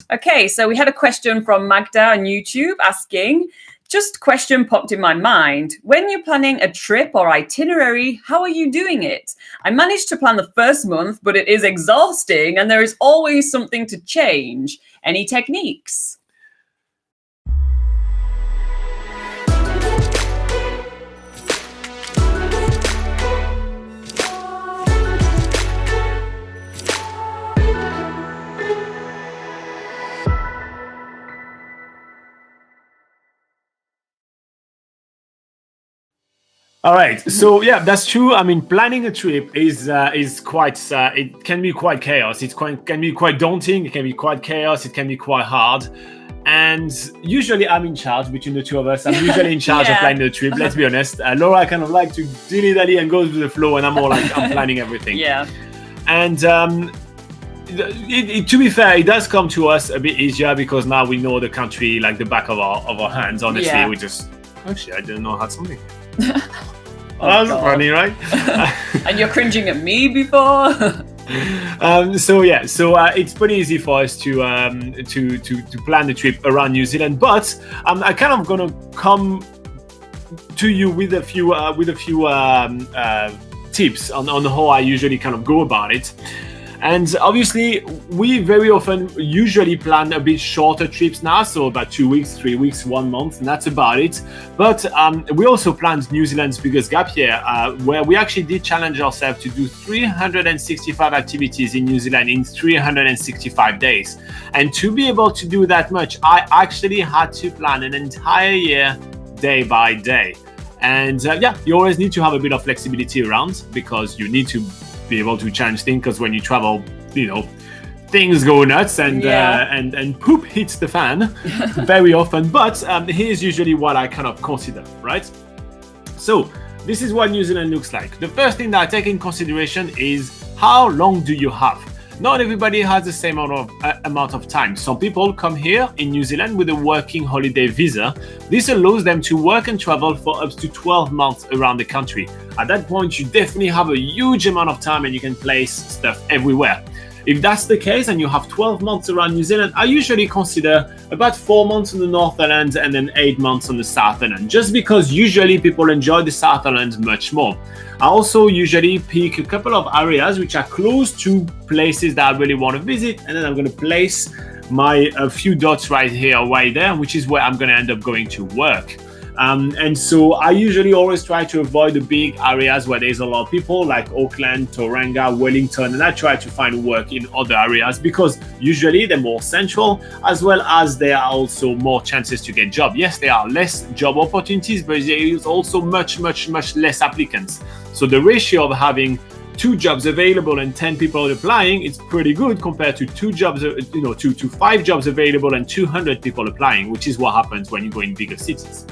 Okay, so we had a question from Magda on YouTube asking, just question popped in my mind. When you're planning a trip or itinerary, how are you doing it? I managed to plan the first month, but it is exhausting and there is always something to change. Any techniques? All right, so yeah, that's true. I mean, planning a trip is quite. It can be quite chaos. Can be quite daunting. It can be quite chaos. It can be quite hard. And usually, I'm in charge between the two of us. I'm usually in charge of planning the trip. Let's be honest. Laura kind of like to dilly-dally and go with the flow, and I'm more like I'm planning everything. Yeah. And to be fair, it does come to us a bit easier because now we know the country like the back of our hands. Honestly, we just actually I didn't know I had something. That's funny, right? And you're cringing at me before. So it's pretty easy for us to plan the trip around New Zealand. But I kind of gonna come to you with a few tips on how I usually kind of go about it. And obviously, we very often usually plan a bit shorter trips now, so about 2 weeks, 3 weeks, 1 month, and that's about it. But we also planned New Zealand's biggest gap year, where we actually did challenge ourselves to do 365 activities in New Zealand in 365 days. And to be able to do that much, I actually had to plan an entire year day by day. And you always need to have a bit of flexibility around because you need to be able to change things because when you travel, things go nuts and poop hits the fan very often. But here's usually what I kind of consider, right? So this is what New Zealand looks like. The first thing that I take in consideration is how long do you have? Not everybody has the same amount of time. Some people come here in New Zealand with a working holiday visa. This allows them to work and travel for up to 12 months around the country. At that point, you definitely have a huge amount of time and you can place stuff everywhere. If that's the case and you have 12 months around New Zealand, I usually consider about 4 months on the North Island and then 8 months on the South Island, just because usually people enjoy the South Island much more. I also usually pick a couple of areas which are close to places that I really want to visit, and then I'm going to place my few dots right here, right there, which is where I'm going to end up going to work. And so I usually always try to avoid the big areas where there's a lot of people like Auckland, Tauranga, Wellington, and I try to find work in other areas because usually they're more central, as well as there are also more chances to get jobs. Yes, there are less job opportunities, but there is also much less applicants. So the ratio of having 2 jobs available and 10 people applying, it's pretty good compared to 2 jobs, to 5 jobs available and 200 people applying, which is what happens when you go in bigger cities.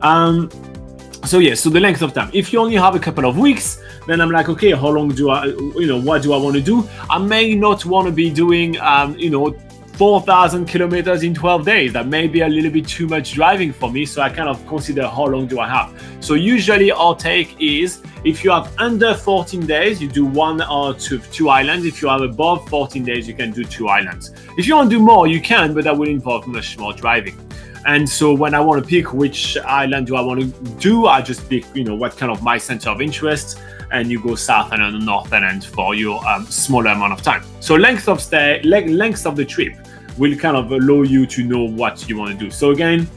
So the length of time. If you only have a couple of weeks, then I'm like, okay, how long do I, what do I want to do? I may not want to be doing, 4,000 kilometers in 12 days. That may be a little bit too much driving for me. So I kind of consider how long do I have. So usually our take is if you have under 14 days, you do 1 or 2 islands. If you have above 14 days, you can do 2 islands. If you want to do more, you can, but that will involve much more driving. And so when I want to pick which island do I want to do, I just pick, what kind of my center of interest, and you go South Island and North Island for your smaller amount of time. So length of the trip will kind of allow you to know what you want to do. So again,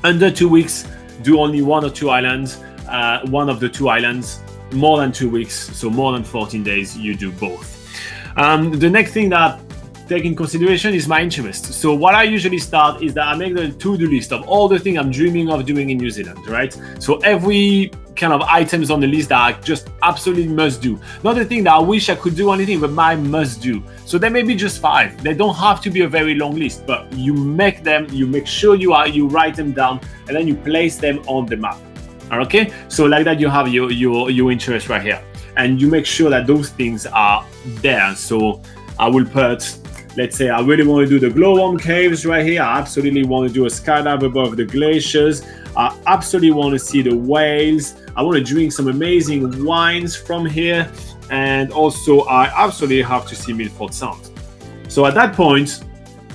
under 2 weeks, do only 1 or 2 islands, one of the 2 islands. More than 2 weeks, so more than 14 days, you do both. The next thing that take in consideration is my interest. So what I usually start is that I make the to-do list of all the things I'm dreaming of doing in New Zealand, right? So every kind of items on the list that I just absolutely must do. Not the thing that I wish I could do anything, but my must do. So there may be just 5. They don't have to be a very long list, but you make them, you make sure you write them down, and then you place them on the map. Okay? So like that you have your interest right here. And you make sure that those things are there. So I will put, let's say I really want to do the glowworm caves right here. I absolutely want to do a skydive above the glaciers. I absolutely want to see the whales. I want to drink some amazing wines from here. And also I absolutely have to see Milford Sound. So at that point,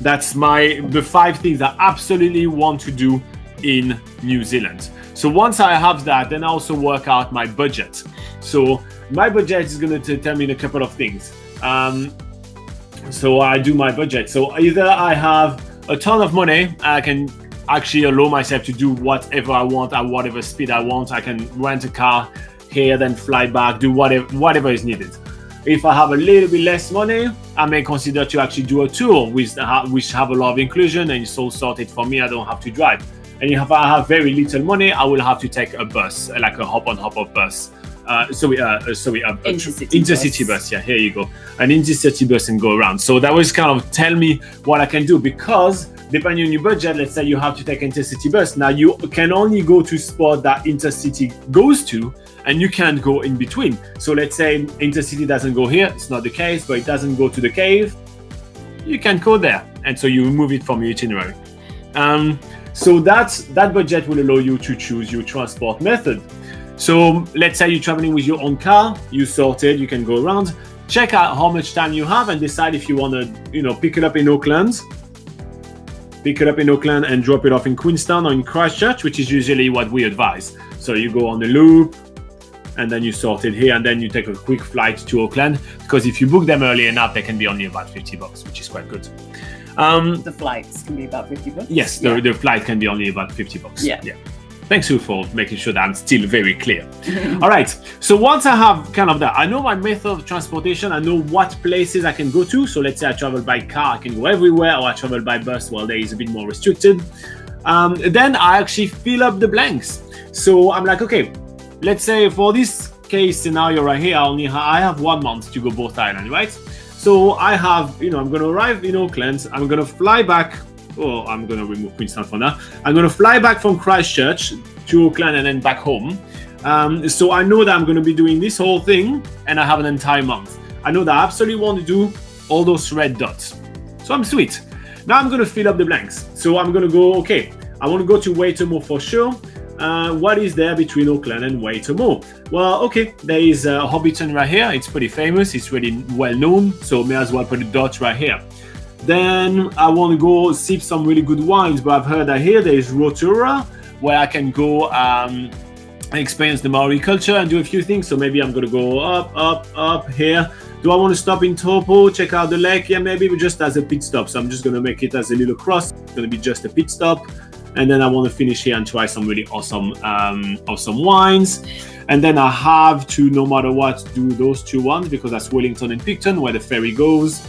That's the 5 things I absolutely want to do in New Zealand. So once I have that, then I also work out my budget. So my budget is going to determine a couple of things. So I do my budget. So either I have a ton of money, I can actually allow myself to do whatever I want at whatever speed I want. I can rent a car here, then fly back, do whatever is needed. If I have a little bit less money, I may consider to actually do a tour which have a lot of inclusion and it's all sorted for me. I don't have to drive. And if I have very little money, I will have to take a bus, like a hop-on hop-off bus. Intercity bus. Yeah, here you go. An intercity bus and go around. So that was kind of tell me what I can do, because depending on your budget, let's say you have to take intercity bus. Now you can only go to spot that intercity goes to, and you can't go in between. So let's say intercity doesn't go here. It's not the case, but it doesn't go to the cave. You can go there, and so you remove it from your itinerary. So that budget will allow you to choose your transport method. So let's say you're traveling with your own car, you sorted, you can go around, check out how much time you have and decide if you want to, pick it up in Auckland and drop it off in Queenstown or in Christchurch, which is usually what we advise. So you go on the loop and then you sort it here and then you take a quick flight to Auckland, because if you book them early enough, they can be only about $50, which is quite good. The flights can be about $50? Yes, the flight can be only about $50. Yeah. Thanks, Sue, for making sure that I'm still very clear. All right, so once I have kind of that, I know my method of transportation, I know what places I can go to. So let's say I travel by car, I can go everywhere, or I travel by bus, well, there is a bit more restricted. Then I actually fill up the blanks. So I'm like, okay, let's say for this case scenario right here, I have 1 month to go both islands, right? So I have, I'm going to arrive in Auckland, I'm going to fly back. I'm going to remove Queenstown for now. I'm going to fly back from Christchurch to Auckland and then back home. So I know that I'm going to be doing this whole thing and I have an entire month. I know that I absolutely want to do all those red dots. So I'm sweet. Now I'm going to fill up the blanks. So I'm going to go, okay, I want to go to Waitomo for sure. What is there between Auckland and Waitomo? Well, okay, there is Hobbiton right here. It's pretty famous. It's really well known. So may as well put a dot right here. Then I want to go sip some really good wines, but I've heard that here there is Rotorua, where I can go experience the Maori culture and do a few things. So maybe I'm going to go up here. Do I want to stop in Taupo, check out the lake? Yeah, maybe just as a pit stop. So I'm just going to make it as a little cross. It's going to be just a pit stop. And then I want to finish here and try some really awesome wines. And then I have to, no matter what, do those 2 ones, because that's Wellington and Picton, where the ferry goes.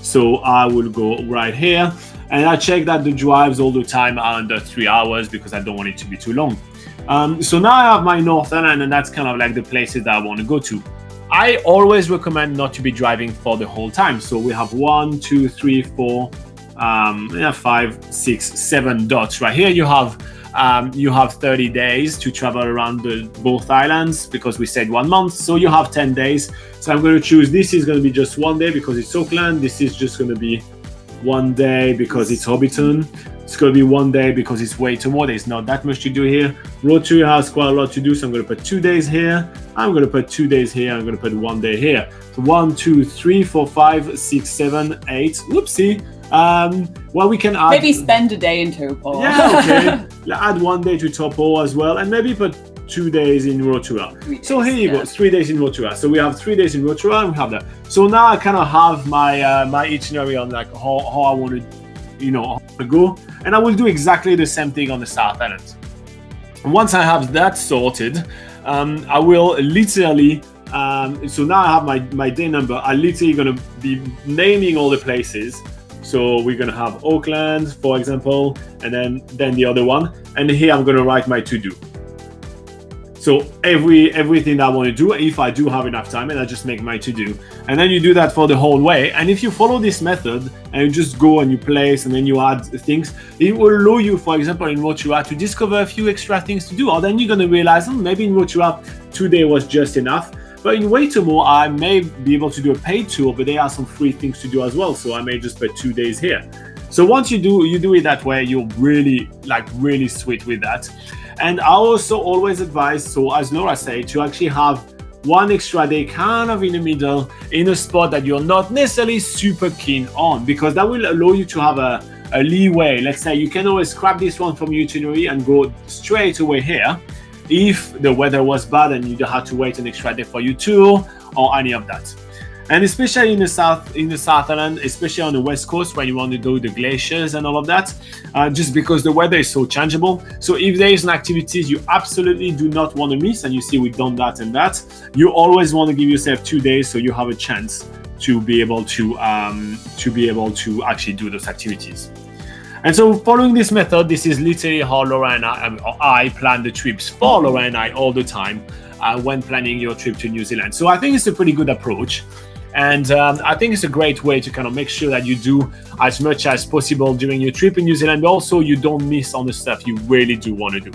So I will go right here, and I check that the drives all the time are under 3 hours because I don't want it to be too long. So now I have my North Island, and that's kind of like the places that I want to go to. I always recommend not to be driving for the whole time. So we have 1, 2, 3, 4, 5, 6, 7 dots right here. You have 30 days to travel around both islands, because we said 1 month. So you have 10 days. So I'm going to choose, this is going to be just 1 day because it's Auckland. This is just going to be 1 day because it's Hobbiton. It's going to be 1 day because it's Waitomo. There's not that much to do here. Rotorua has quite a lot to do. So I'm going to put 2 days here. I'm going to put 2 days here. I'm going to put 1 day here. So 1, 2, 3, 4, 5, 6, 7, 8. Whoopsie. Well, we can add, maybe spend a day in Taupo. Yeah, okay. Add 1 day to Taupo as well, and maybe put 2 days in Rotorua. So here you go, 3 days in Rotorua. So we have 3 days in Rotorua, and we have that. So now I kind of have my my itinerary on like how I want to go, and I will do exactly the same thing on the South Island. Once I have that sorted, I will literally. So now I have my day number. I'm literally going to be naming all the places. So we're going to have Auckland, for example, and then the other one. And here I'm going to write my to-do. So everything that I want to do, if I do have enough time, and I just make my to-do. And then you do that for the whole way. And if you follow this method and you just go and you place and then you add things, it will allow you, for example, in Rotorua to discover a few extra things to do. Or then you're going to realize, maybe in Rotorua, 2 days was just enough. But in Waitomo, I may be able to do a paid tour, but there are some free things to do as well. So I may just put 2 days here. So once you do it that way, you're really sweet with that. And I also always advise, so as Laura said, to actually have one extra day kind of in the middle in a spot that you're not necessarily super keen on, because that will allow you to have a leeway. Let's say you can always scrap this one from your itinerary and go straight away here if the weather was bad and you don't have to wait an extra day for your tour or any of that. And especially in the South Island, especially on the West Coast, when you want to do the glaciers and all of that, just because the weather is so changeable. So if there is an activity you absolutely do not want to miss, and you see we've done that and that, you always want to give yourself 2 days so you have a chance to be able to actually do those activities. And so following this method, this is literally how Laura and I plan the trips for Laura and I all the time when planning your trip to New Zealand. So I think it's a pretty good approach. And I think it's a great way to kind of make sure that you do as much as possible during your trip in New Zealand, but also you don't miss on the stuff you really do want to do.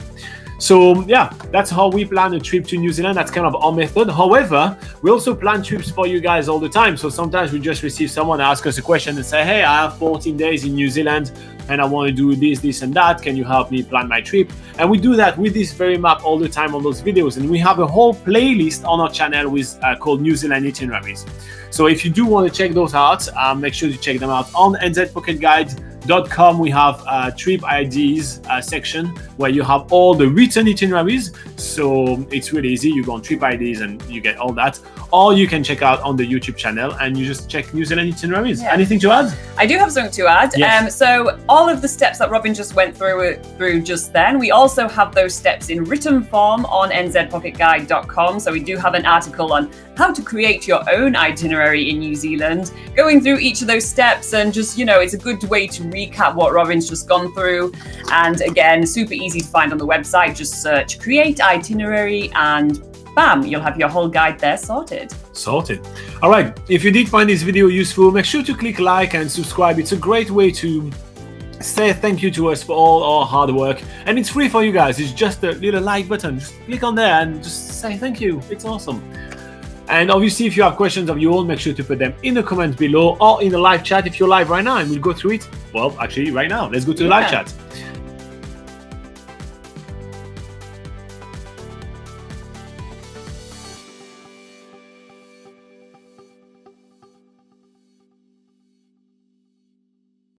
So yeah, that's how we plan a trip to New Zealand. That's kind of our method. However, we also plan trips for you guys all the time. So sometimes we just receive someone ask us a question and say, hey, I have 14 days in New Zealand and I want to do this and that. Can you help me plan my trip? And we do that with this very map all the time on those videos. And we have a whole playlist on our channel with called New Zealand Itineraries. So if you do want to check those out, make sure to check them out on nzpocketguide.com. We have a trip IDs section where you have all the written itineraries. So it's really easy. You go on trip IDs and you get all that. Or you can check out on the YouTube channel and you just check New Zealand itineraries. Yeah. Anything to add? I do have something to add. Yes. So all of the steps that Robin just went through just then, we also have those steps in written form on nzpocketguide.com. So we do have an article on how to create your own itinerary in New Zealand, going through each of those steps, and just, it's a good way to recap what Robin's just gone through. And again, super easy to find on the website. Just search create itinerary and bam, you'll have your whole guide there sorted. All right, if you did find this video useful, make sure to click like and subscribe. It's a great way to say thank you to us for all our hard work, and it's free for you guys. It's just a little like button. Just click on there and just say thank you. It's awesome. And obviously, if you have questions of your own, make sure to put them in the comments below or in the live chat if you're live right now, and we'll go through it. Well, actually right now, let's go to the live chat.